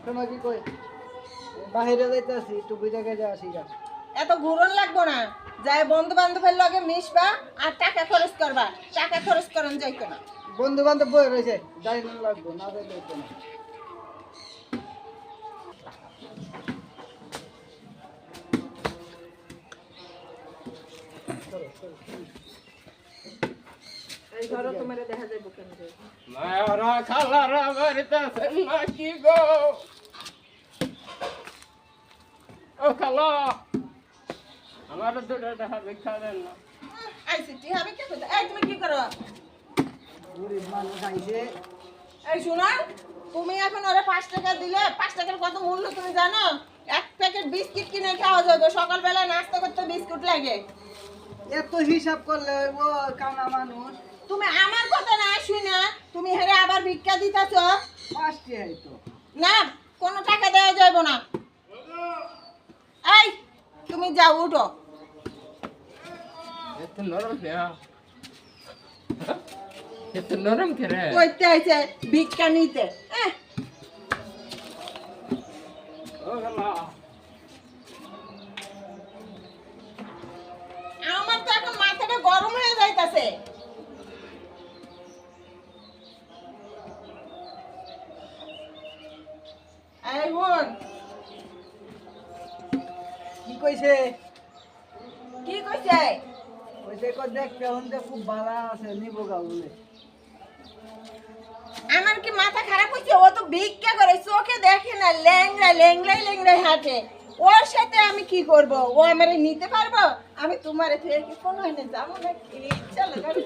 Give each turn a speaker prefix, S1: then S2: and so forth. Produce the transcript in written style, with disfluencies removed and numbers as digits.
S1: শোনো কি কই বাহিরে যাইতাছি একটু বুঝে গেছে আসি গা।
S2: এত ঘুরন লাগবো না, যাই বন্ধু বান্ধবের লগে মিশবা আর টাকা খরচ করবা। টাকা খরচ করন যাইতো না।
S1: বন্ধু বান্ধব বই রয়েছে যাই না লাগবো না যাইলে হইতো না।
S2: এই ঘরও তোমার দেখা যাইব কেন রে?
S3: মায়ারা খালারা বাড়িতেছেন নাকি গো? ও খালা, আমার দুটো টাকা ভিক্ষা দেন না।
S2: আইছি তুই হবে কে কইতা? এই তুমি কি করো?
S1: গরিব মানুষ আইছে
S2: এই শোনো, তুমি এখন ওরে 5 টাকা দিলে 5 টাকার কত মূল্য তুমি জানো? এক প্যাকেট বিস্কিট কিনে খাওয়া যাবে, সকালবেলা নাস্তা করতে বিস্কুট লাগে।
S1: এত হিসাব করলে ও কানা মানুষ
S2: তুমি আমার কথা না শুনে তুমি হেরে আবার ভিক্ষা দিতেছো।
S1: পাঁচটি হয়তো
S2: না, কোনো টাকা দেওয়া যাবে না। এই তুমি যাও, উঠো।
S3: এত নরম কে? এত নরম কে রে?
S2: কইতে আইছে ভিক্ষা নিতে।
S3: ও খালা,
S2: আমার তো এখন মাথাটা গরম হয়ে যাইতাছে। এই বোন,
S1: কি কইছে
S2: কি কইছে?
S1: কইছে কো দেখতে হন্তে খুব ভালো আছে নিবো গা বলে।
S2: আমার কি মাথা খারাপ হইছে? ও তো ভিক্ষা করে, চোখে দেখে না, ল্যাংড়াই হাঁটে। ওর সাথে আমি কি করব? ও আমারে নিতে পারবো? আমি তোমারে থেকে কি কোনো হয় না, যাবো না, কি ইচ্ছা লাগে।